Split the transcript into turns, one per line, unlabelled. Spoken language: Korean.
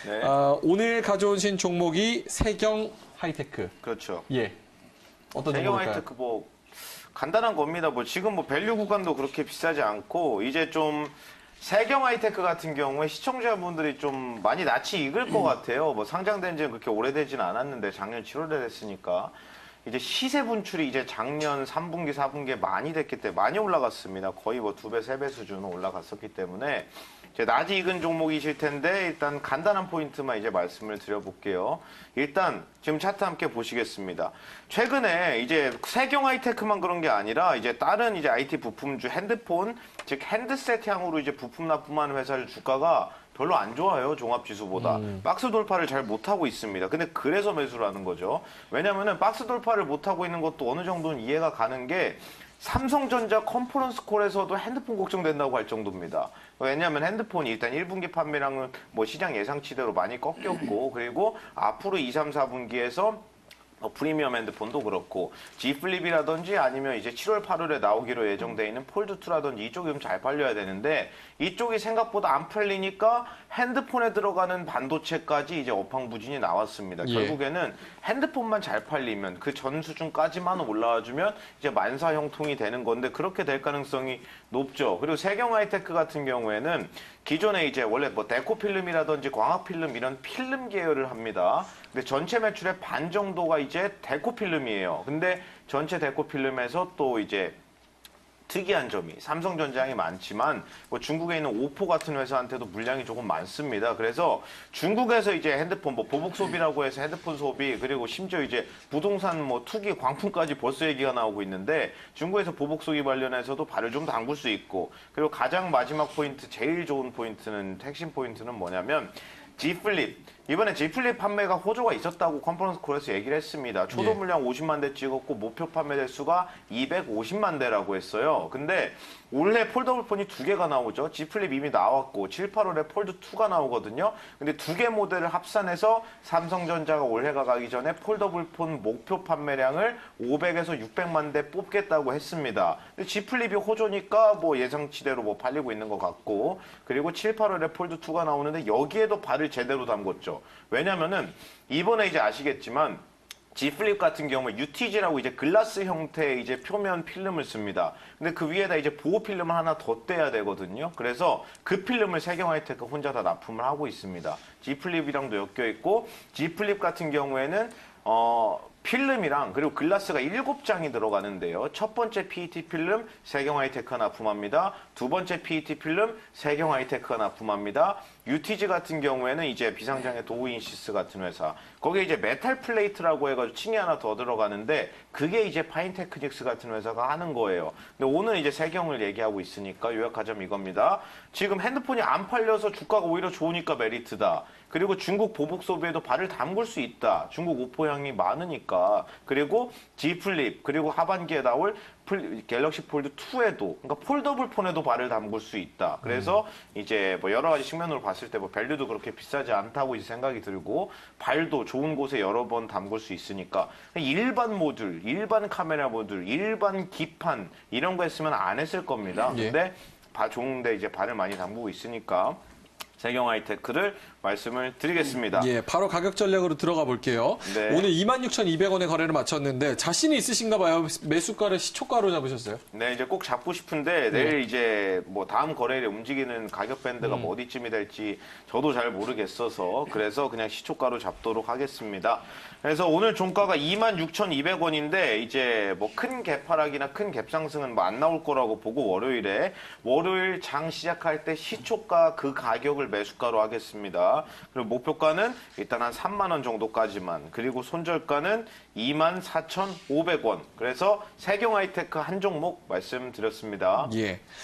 네.
오늘 가져오신 종목이 세경 하이테크.
그렇죠.
예. 어떤
세경
종목일까요?
하이테크 뭐 간단한 겁니다. 뭐 지금 뭐 밸류 구간도 그렇게 비싸지 않고 이제 좀 세경 하이테크 같은 경우에 시청자분들이 좀 많이 낯이 익을 것 같아요. 뭐 상장된 지는 그렇게 오래되진 않았는데 작년 7월에 됐으니까 이제 시세 분출이 이제 작년 3분기, 4분기에 많이 됐기 때문에 많이 올라갔습니다. 거의 뭐 2배, 3배 수준은 올라갔었기 때문에 이제 낯이 익은 종목이실 텐데 일단 간단한 포인트만 이제 말씀을 드려볼게요. 일단 지금 차트 함께 보시겠습니다. 최근에 이제 세경 하이테크만 그런 게 아니라 이제 다른 이제 IT 부품주 핸드폰, 즉 핸드셋 향으로 이제 부품 납품하는 회사들 주가가 별로 안 좋아요. 종합지수보다. 박스 돌파를 잘 못하고 있습니다. 근데 그래서 매수를 하는 거죠. 왜냐면은 박스 돌파를 못하고 있는 것도 어느 정도는 이해가 가는 게 삼성전자 컨퍼런스 콜에서도 핸드폰 걱정된다고 할 정도입니다. 왜냐하면 핸드폰이 일단 1분기 판매량은 뭐 시장 예상치대로 많이 꺾였고 그리고 앞으로 2, 3, 4분기에서 프리미엄 핸드폰도 그렇고 G 플립이라든지 아니면 이제 7월, 8월에 나오기로 예정돼 있는 폴드2라든지 이쪽이 좀 잘 팔려야 되는데 이쪽이 생각보다 안 팔리니까 핸드폰에 들어가는 반도체까지 이제 업황부진이 나왔습니다.
예.
결국에는 핸드폰만 잘 팔리면 그 전 수준까지만 올라와주면 이제 만사형통이 되는 건데 그렇게 될 가능성이 높죠. 그리고 세경 하이테크 같은 경우에는 기존에 이제 원래 뭐 데코필름이라든지 광학필름 이런 필름 계열을 합니다. 근데 전체 매출의 반 정도가 이제 데코필름이에요. 근데 전체 데코필름에서 또 이제 특이한 점이 삼성전자량이 많지만 뭐 중국에 있는 오포 같은 회사한테도 물량이 조금 많습니다. 그래서 중국에서 이제 핸드폰 뭐 보복 소비라고 해서 핸드폰 소비 그리고 심지어 이제 부동산 뭐 투기 광풍까지 벌써 얘기가 나오고 있는데 중국에서 보복 소비 관련해서도 발을 좀 담글 수 있고 그리고 가장 마지막 포인트 제일 좋은 포인트는 핵심 포인트는 뭐냐면 G 플립. 이번에 G 플립 판매가 호조가 있었다고 컨퍼런스 콜에서 얘기를 했습니다. 초도 물량 50만 대 찍었고 목표 판매 대수가 250만 대라고 했어요. 근데 올해 폴더블 폰이 2개가 나오죠. G 플립 이미 나왔고 7, 8월에 폴드 2가 나오거든요. 근데 2개 모델을 합산해서 삼성전자가 올해가 가기 전에 폴더블 폰 목표 판매량을 500에서 600만 대 뽑겠다고 했습니다. 근데 G 플립이 호조니까 뭐 예상치대로 뭐 팔리고 있는 것 같고 그리고 7, 8월에 폴드 2가 나오는데 여기에도 발을 제대로 담궜죠. 왜냐면은 이번에 이제 아시겠지만 G 플립 같은 경우에 UTG라고 이제 글라스 형태의 이제 표면 필름을 씁니다. 근데 그 위에다 이제 보호 필름을 하나 더 떼야 되거든요. 그래서 그 필름을 세경 하이테크 혼자 다 납품을 하고 있습니다. G 플립이랑도 엮여 있고 G 플립 같은 경우에는 필름이랑 그리고 글라스가 7장이 들어가는데요. 첫 번째 PET 필름 세경 하이테크가 납품합니다. 두 번째 PET 필름 세경 하이테크가 납품합니다. UTG 같은 경우에는 이제 비상장의 도우인시스 같은 회사. 거기에 이제 메탈 플레이트라고 해가지고 층이 하나 더 들어가는데 그게 이제 파인테크닉스 같은 회사가 하는 거예요. 근데 오늘 이제 세경을 얘기하고 있으니까 요약하자면 이겁니다. 지금 핸드폰이 안 팔려서 주가가 오히려 좋으니까 메리트다. 그리고 중국 보복 소비에도 발을 담글 수 있다. 중국 오포향이 많으니까. 그리고 G 플립 그리고 하반기에 나올 갤럭시 폴드 2에도 그러니까 폴더블 폰에도 발을 담글 수 있다. 그래서 이제 뭐 여러 가지 측면으로 봤을 때 뭐 밸류도 그렇게 비싸지 않다고 이제 생각이 들고 발도 좋은 곳에 여러 번 담글 수 있으니까 일반 모듈, 일반 카메라 모듈, 일반 기판 이런 거 했으면 안 했을 겁니다.
예.
근데 좋은데 이제 발을 많이 담그고 있으니까 세경 하이테크를 말씀을 드리겠습니다.
예, 바로 가격 전략으로 들어가 볼게요.
네.
오늘 26,200원에 거래를 마쳤는데 자신이 있으신가 봐요. 매수가를 시초가로 잡으셨어요?
네, 이제 꼭 잡고 싶은데 내일 이제 뭐 다음 거래일에 움직이는 가격 밴드가 뭐 어디쯤이 될지 저도 잘 모르겠어서 그래서 그냥 시초가로 잡도록 하겠습니다. 그래서 오늘 종가가 26,200원인데 이제 뭐 큰 개파락이나 큰 갭상승은 뭐 안 나올 거라고 보고 월요일 장 시작할 때 시초가 그 가격을 매수가로 하겠습니다. 그리고 목표가는 일단 한 3만 원 정도까지만 그리고 손절가는 24,500원. 그래서 세경 하이테크 한 종목 말씀드렸습니다.
예.